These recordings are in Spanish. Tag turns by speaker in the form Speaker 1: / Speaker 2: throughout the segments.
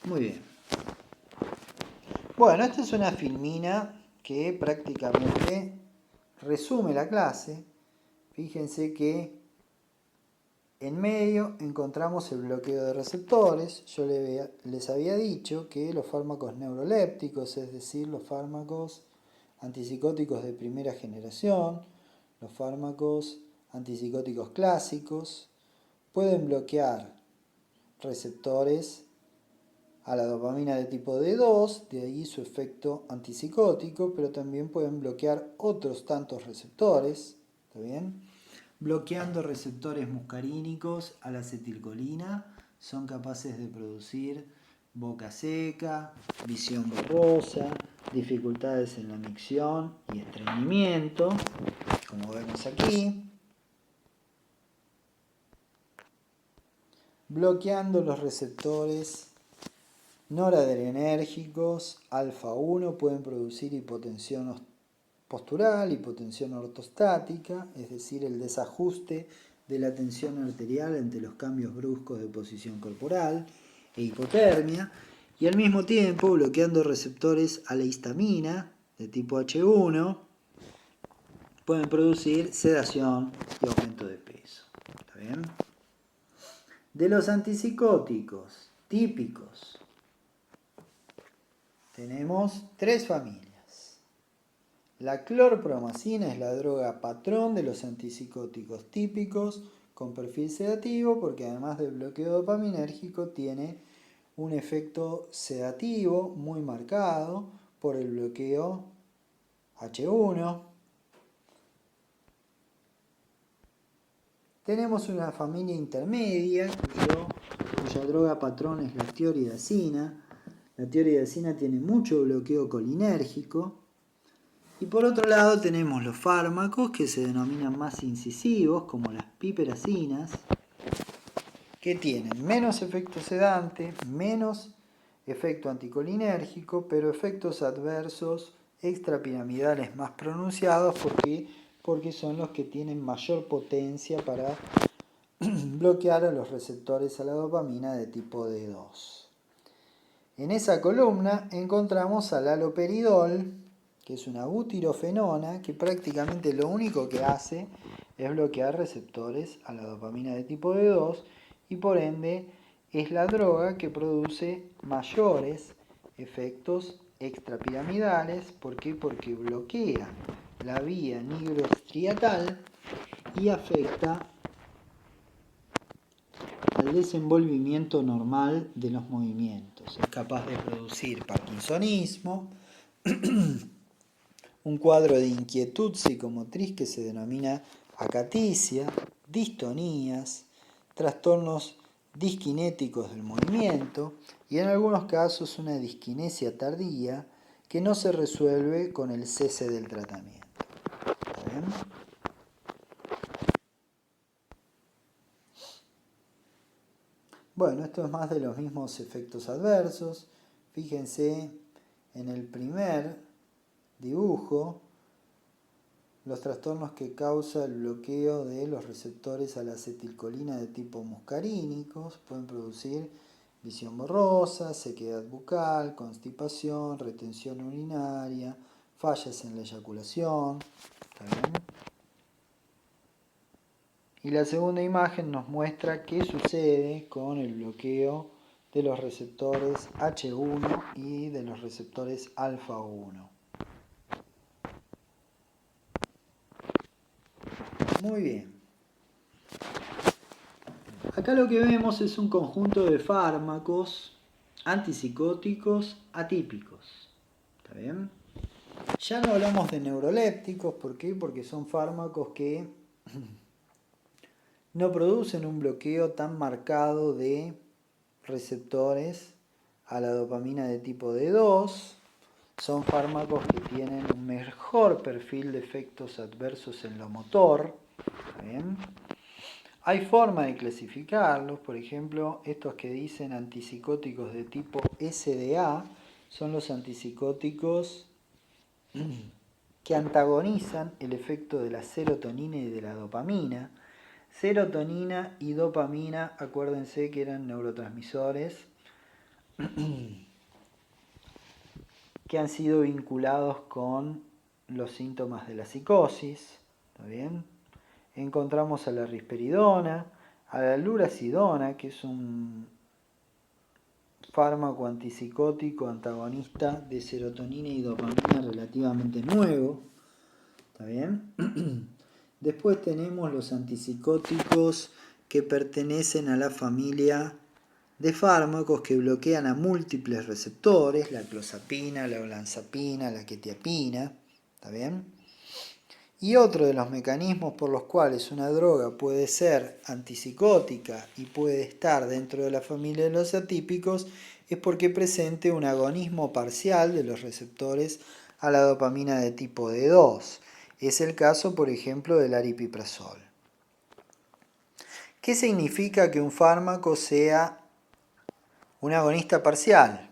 Speaker 1: Muy bien. Bueno, esta es una filmina que prácticamente resume la clase. Fíjense que en medio encontramos el bloqueo de receptores. Yo les había dicho que los fármacos neurolépticos, es decir, los fármacos antipsicóticos de primera generación, los fármacos antipsicóticos clásicos, pueden bloquear receptores a la dopamina de tipo D2, de ahí su efecto antipsicótico, pero también pueden bloquear otros tantos receptores, ¿está bien? Bloqueando receptores muscarínicos a la acetilcolina, son capaces de producir boca seca, visión borrosa, dificultades en la micción y estreñimiento, como vemos aquí. Bloqueando los receptores noradrenérgicos alfa 1 pueden producir hipotensión postural, hipotensión ortostática, es decir, el desajuste de la tensión arterial ante los cambios bruscos de posición corporal e hipotermia, y al mismo tiempo bloqueando receptores a la histamina de tipo H1 pueden producir sedación y aumento de peso. ¿Está bien? De los antipsicóticos típicos tenemos tres familias. La clorpromacina es la droga patrón de los antipsicóticos típicos con perfil sedativo porque además del bloqueo dopaminérgico tiene un efecto sedativo muy marcado por el bloqueo H1. Tenemos una familia intermedia cuya droga patrón es la tioridazina. La tioridazina tiene mucho bloqueo colinérgico. Y por otro lado tenemos los fármacos que se denominan más incisivos, como las piperacinas, que tienen menos efecto sedante, menos efecto anticolinérgico, pero efectos adversos extrapiramidales más pronunciados porque son los que tienen mayor potencia para bloquear a los receptores a la dopamina de tipo D2. En esa columna encontramos al haloperidol, que es una butirofenona que prácticamente lo único que hace es bloquear receptores a la dopamina de tipo D2 y por ende es la droga que produce mayores efectos extrapiramidales. ¿Por qué? Porque bloquea la vía nigrostriatal y afecta al desenvolvimiento normal de los movimientos. Es capaz de producir parkinsonismo, un cuadro de inquietud psicomotriz que se denomina acaticia, distonías, trastornos disquinéticos del movimiento y en algunos casos una disquinesia tardía que no se resuelve con el cese del tratamiento. ¿Bien? Bueno, esto es más de los mismos efectos adversos. Fíjense en el primer dibujo los trastornos que causa el bloqueo de los receptores a la acetilcolina de tipo muscarínicos. Pueden producir visión borrosa, sequedad bucal, constipación, retención urinaria, fallas en la eyaculación. ¿Está bien? Y la segunda imagen nos muestra qué sucede con el bloqueo de los receptores H1 y de los receptores alfa 1. Muy bien. Acá lo que vemos es un conjunto de fármacos antipsicóticos atípicos. ¿Está bien? Ya no hablamos de neurolépticos, ¿por qué? Porque son fármacos que no producen un bloqueo tan marcado de receptores a la dopamina de tipo D2. Son fármacos que tienen un mejor perfil de efectos adversos en lo motor. ¿Bien? Hay forma de clasificarlos, por ejemplo, estos que dicen antipsicóticos de tipo SDA son los antipsicóticos que antagonizan el efecto de la serotonina y de la dopamina. Serotonina y dopamina, acuérdense que eran neurotransmisores que han sido vinculados con los síntomas de la psicosis. ¿Está bien? Encontramos a la risperidona, a la lurasidona, que es un fármaco antipsicótico antagonista de serotonina y dopamina relativamente nuevo. ¿Está bien? Después tenemos los antipsicóticos que pertenecen a la familia de fármacos que bloquean a múltiples receptores, la clozapina, la olanzapina, la quetiapina. ¿Está bien? Y otro de los mecanismos por los cuales una droga puede ser antipsicótica y puede estar dentro de la familia de los atípicos es porque presente un agonismo parcial de los receptores a la dopamina de tipo D2. Es el caso, por ejemplo, del aripiprazol. ¿Qué significa que un fármaco sea un agonista parcial?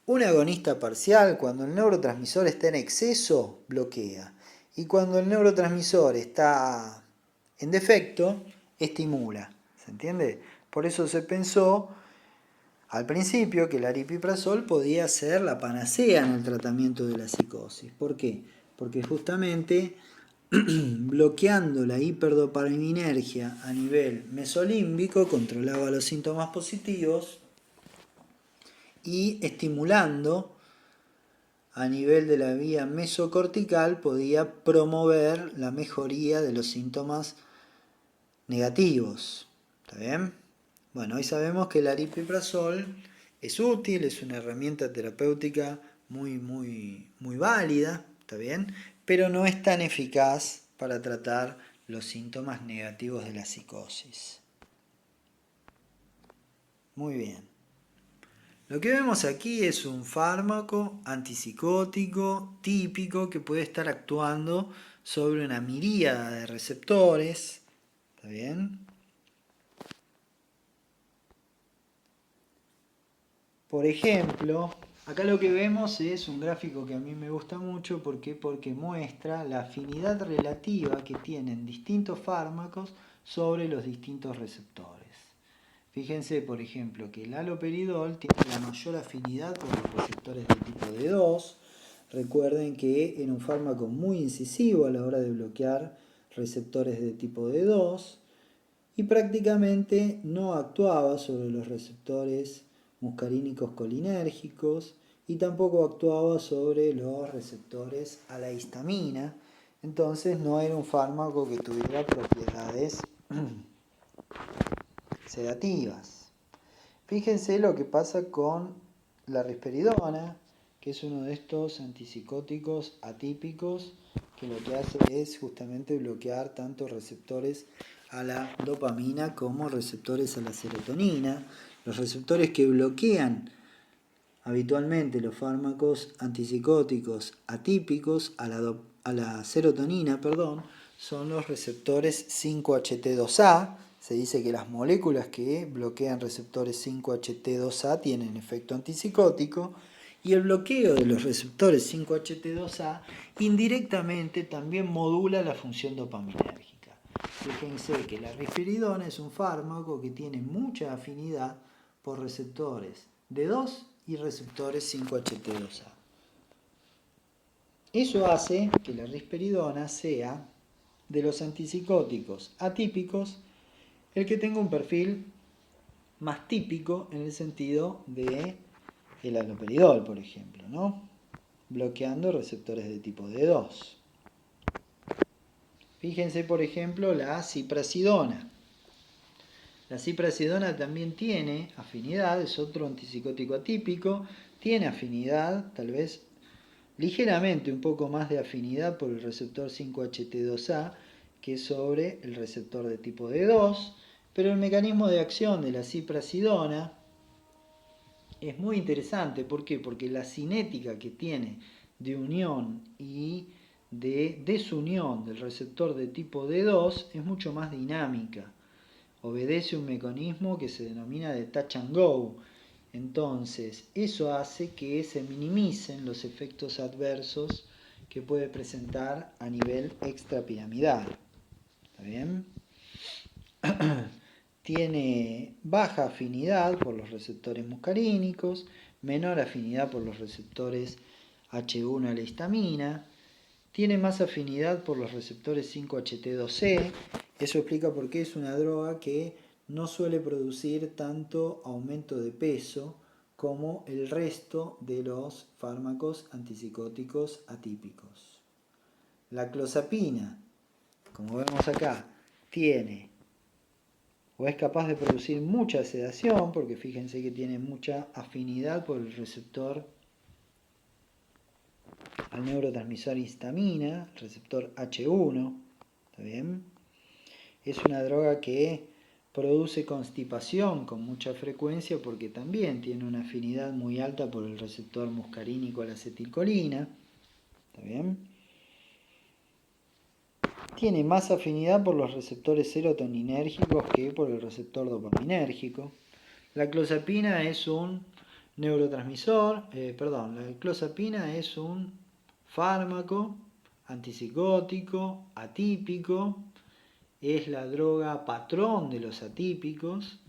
Speaker 1: Un agonista parcial, cuando el neurotransmisor está en exceso, bloquea. Y cuando el neurotransmisor está en defecto, estimula. ¿Se entiende? Por eso se pensó al principio que el aripiprazol podía ser la panacea en el tratamiento de la psicosis. ¿Por qué? Porque justamente bloqueando la hiperdopaminergia a nivel mesolímbico controlaba los síntomas positivos y estimulando a nivel de la vía mesocortical podía promover la mejoría de los síntomas negativos. ¿Está bien? Bueno, hoy sabemos que el aripiprazol es útil, es una herramienta terapéutica muy válida, ¿está bien? Pero no es tan eficaz para tratar los síntomas negativos de la psicosis. Muy bien. Lo que vemos aquí es un fármaco antipsicótico típico que puede estar actuando sobre una miríada de receptores. ¿Está bien? Por ejemplo, acá lo que vemos es un gráfico que a mí me gusta mucho porque muestra la afinidad relativa que tienen distintos fármacos sobre los distintos receptores. Fíjense, por ejemplo, que el haloperidol tiene la mayor afinidad por los receptores de tipo D2. Recuerden que era un fármaco muy incisivo a la hora de bloquear receptores de tipo D2 y prácticamente no actuaba sobre los receptores muscarínicos colinérgicos y tampoco actuaba sobre los receptores a la histamina. Entonces no era un fármaco que tuviera propiedades sedativas. Fíjense lo que pasa con la risperidona, que es uno de estos antipsicóticos atípicos que lo que hace es justamente bloquear tanto receptores a la dopamina como receptores a la serotonina. Los receptores que bloquean habitualmente los fármacos antipsicóticos atípicos a la serotonina, son los receptores 5-HT2A. Se dice que las moléculas que bloquean receptores 5-HT2A tienen efecto antipsicótico y el bloqueo de los receptores 5-HT2A indirectamente también modula la función dopaminérgica. Fíjense que la risperidona es un fármaco que tiene mucha afinidad por receptores D2 y receptores 5-HT2A. Eso hace que la risperidona sea de los antipsicóticos atípicos el que tenga un perfil más típico en el sentido de el haloperidol, por ejemplo, ¿no? Bloqueando receptores de tipo D2. Fíjense, por ejemplo, la ziprasidona. La ziprasidona también tiene afinidad, es otro antipsicótico atípico, tiene afinidad, tal vez ligeramente un poco más de afinidad por el receptor 5-HT2A que sobre el receptor de tipo D2, pero el mecanismo de acción de la ziprasidona es muy interesante. ¿Por qué? Porque la cinética que tiene de unión y de desunión del receptor de tipo D2 es mucho más dinámica. Obedece un mecanismo que se denomina de touch and go. Entonces, eso hace que se minimicen los efectos adversos que puede presentar a nivel extrapiramidal. ¿Está bien? tiene baja afinidad por los receptores muscarínicos, menor afinidad por los receptores H1 a la histamina, tiene más afinidad por los receptores 5-HT2C. Eso explica por qué es una droga que no suele producir tanto aumento de peso como el resto de los fármacos antipsicóticos atípicos. La clozapina, como vemos acá, tiene o es capaz de producir mucha sedación, porque fíjense que tiene mucha afinidad por el receptor al neurotransmisor histamina, el receptor H1, ¿está bien? Es una droga que produce constipación con mucha frecuencia porque también tiene una afinidad muy alta por el receptor muscarínico a la acetilcolina, ¿está bien? Tiene más afinidad por los receptores serotoninérgicos que por el receptor dopaminérgico. La clozapina es un neurotransmisor, la clozapina es un fármaco antipsicótico atípico, es la droga patrón de los atípicos,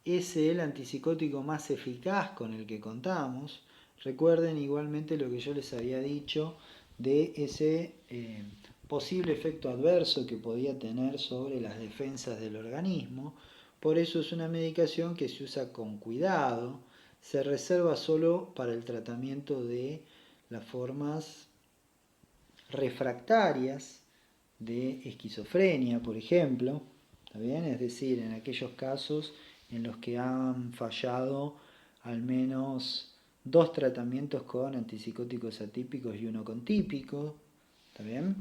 Speaker 1: es el antipsicótico más eficaz con el que contamos. Recuerden igualmente lo que yo les había dicho de ese posible efecto adverso que podía tener sobre las defensas del organismo. Por eso es una medicación que se usa con cuidado, se reserva solo para el tratamiento de las formas refractarias de esquizofrenia, por ejemplo, ¿está bien? Es decir, en aquellos casos en los que han fallado al menos 2 tratamientos con antipsicóticos atípicos y uno con típico, ¿está bien?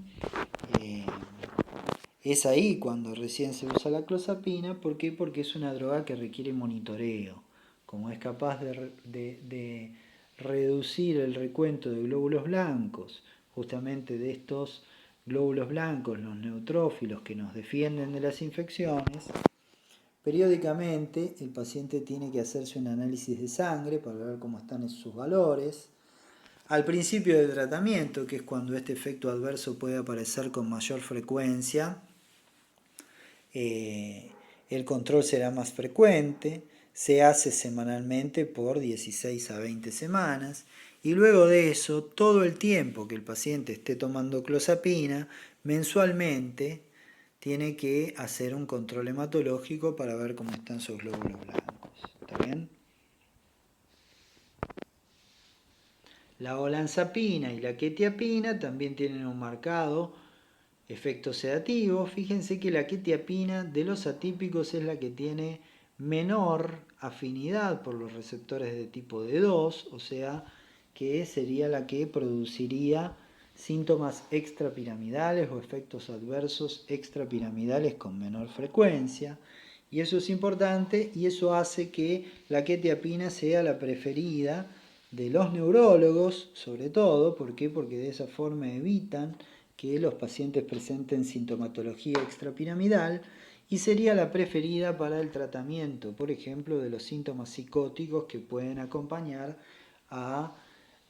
Speaker 1: Es ahí cuando recién se usa la clozapina. ¿Por qué? Porque es una droga que requiere monitoreo. Como es capaz de reducir el recuento de glóbulos blancos, justamente de estos glóbulos blancos, los neutrófilos que nos defienden de las infecciones, periódicamente el paciente tiene que hacerse un análisis de sangre para ver cómo están sus valores. Al principio del tratamiento, que es cuando este efecto adverso puede aparecer con mayor frecuencia, el control será más frecuente, se hace semanalmente por 16 a 20 semanas y luego de eso, todo el tiempo que el paciente esté tomando clozapina, mensualmente tiene que hacer un control hematológico para ver cómo están sus glóbulos blancos. ¿Está bien? La olanzapina y la quetiapina también tienen un marcado efecto sedativo. Fíjense que la quetiapina de los atípicos es la que tiene menor afinidad por los receptores de tipo D2, o sea que sería la que produciría síntomas extrapiramidales o efectos adversos extrapiramidales con menor frecuencia. Y eso es importante y eso hace que la quetiapina sea la preferida de los neurólogos, sobre todo. ¿Por qué? Porque de esa forma evitan que los pacientes presenten sintomatología extrapiramidal y sería la preferida para el tratamiento, por ejemplo, de los síntomas psicóticos que pueden acompañar a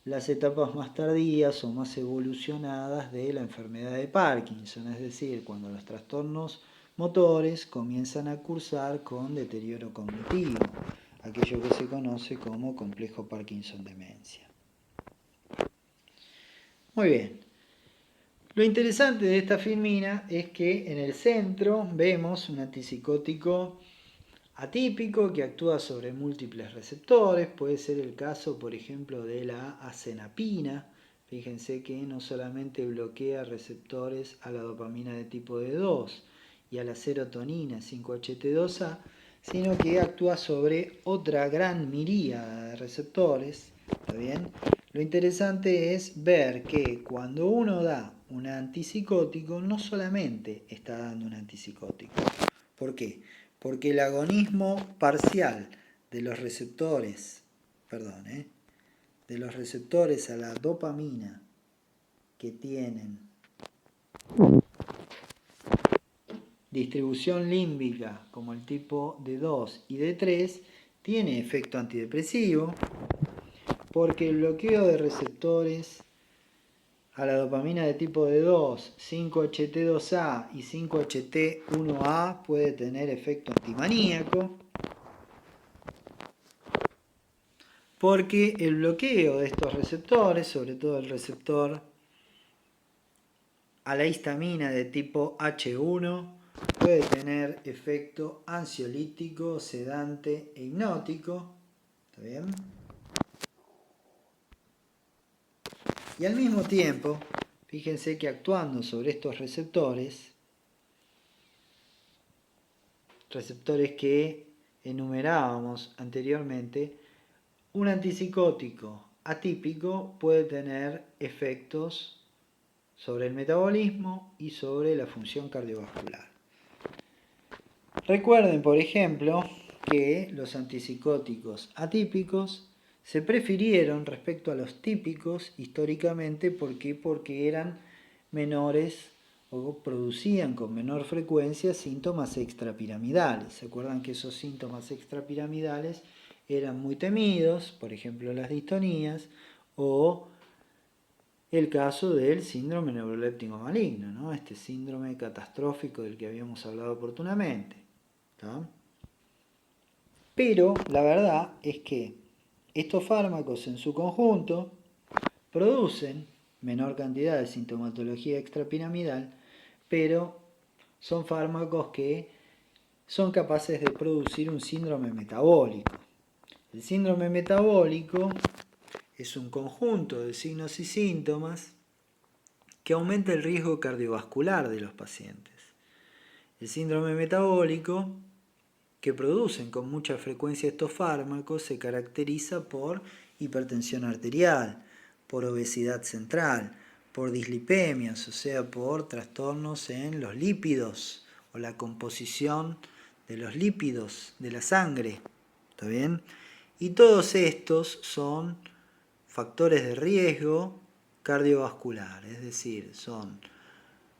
Speaker 1: las etapas más tardías o más evolucionadas de la enfermedad de Parkinson, es decir, cuando los trastornos motores comienzan a cursar con deterioro cognitivo, aquello que se conoce como complejo Parkinson-demencia. Muy bien. Lo interesante de esta filmina es que en el centro vemos un antipsicótico atípico que actúa sobre múltiples receptores. Puede ser el caso, por ejemplo, de la azenapina. Fíjense que no solamente bloquea receptores a la dopamina de tipo D2 y a la serotonina 5-HT2A, sino que actúa sobre otra gran miríada de receptores. ¿Está bien? Lo interesante es ver que cuando uno da un antipsicótico, no solamente está dando un antipsicótico. ¿Por qué? Porque el agonismo parcial de los receptores, de los receptores a la dopamina que tienen distribución límbica como el tipo D2 y D3 tiene efecto antidepresivo, porque el bloqueo de receptores a la dopamina de tipo D2, 5-HT2A y 5-HT1A puede tener efecto antimaníaco, porque el bloqueo de estos receptores, sobre todo el receptor a la histamina de tipo H1, puede tener efecto ansiolítico, sedante e hipnótico. ¿Está bien? Y al mismo tiempo, fíjense que actuando sobre estos receptores que enumerábamos anteriormente, un antipsicótico atípico puede tener efectos sobre el metabolismo y sobre la función cardiovascular. Recuerden, por ejemplo, que los antipsicóticos atípicos se prefirieron respecto a los típicos históricamente porque eran menores o producían con menor frecuencia síntomas extrapiramidales. ¿Se acuerdan que esos síntomas extrapiramidales eran muy temidos? Por ejemplo, las distonías o el caso del síndrome neuroléptico maligno, ¿no? Este síndrome catastrófico del que habíamos hablado oportunamente. ¿No? Pero la verdad es que estos fármacos en su conjunto producen menor cantidad de sintomatología extrapiramidal, pero son fármacos que son capaces de producir un síndrome metabólico. El síndrome metabólico es un conjunto de signos y síntomas que aumenta el riesgo cardiovascular de los pacientes. El síndrome metabólico que producen con mucha frecuencia estos fármacos se caracteriza por hipertensión arterial, por obesidad central, por dislipemias, o sea, por trastornos en los lípidos o la composición de los lípidos de la sangre. ¿Está bien? Y todos estos son factores de riesgo cardiovascular, es decir, son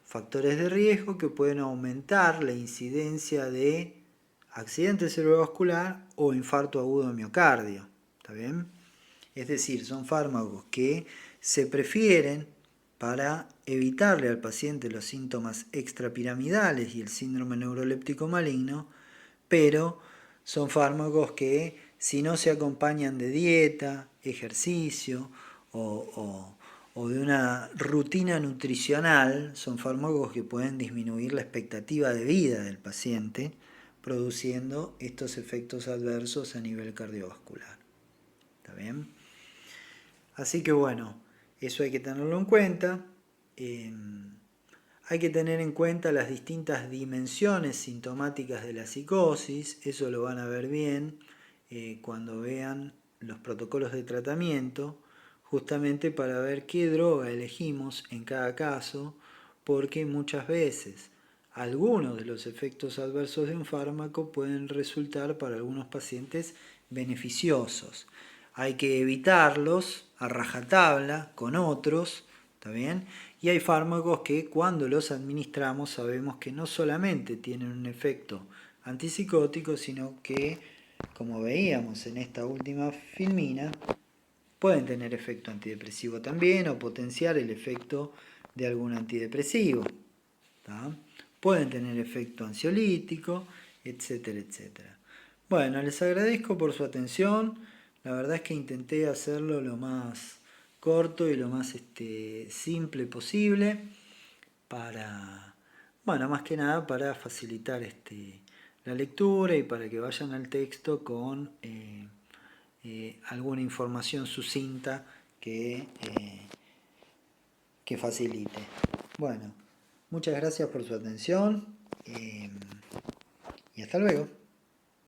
Speaker 1: factores de riesgo que pueden aumentar la incidencia de accidente cerebrovascular o infarto agudo de miocardio. ¿Está bien? Es decir, son fármacos que se prefieren para evitarle al paciente los síntomas extrapiramidales y el síndrome neuroléptico maligno, pero son fármacos que si no se acompañan de dieta, ejercicio o de una rutina nutricional, son fármacos que pueden disminuir la expectativa de vida del paciente, produciendo estos efectos adversos a nivel cardiovascular. ¿Está bien? Así que bueno, eso hay que tenerlo en cuenta. Hay que tener en cuenta las distintas dimensiones sintomáticas de la psicosis, eso lo van a ver bien cuando vean los protocolos de tratamiento, justamente para ver qué droga elegimos en cada caso, porque muchas veces algunos de los efectos adversos de un fármaco pueden resultar para algunos pacientes beneficiosos. Hay que evitarlos a rajatabla con otros, ¿está bien? Y hay fármacos que cuando los administramos sabemos que no solamente tienen un efecto antipsicótico, sino que, como veíamos en esta última filmina, pueden tener efecto antidepresivo también o potenciar el efecto de algún antidepresivo. ¿Tá? Pueden tener efecto ansiolítico, etcétera, etcétera. Bueno, les agradezco por su atención. La verdad es que intenté hacerlo lo más corto y lo más simple posible para, bueno, más que nada para facilitar la lectura y para que vayan al texto con alguna información sucinta que facilite. Bueno, muchas gracias por su atención y hasta luego.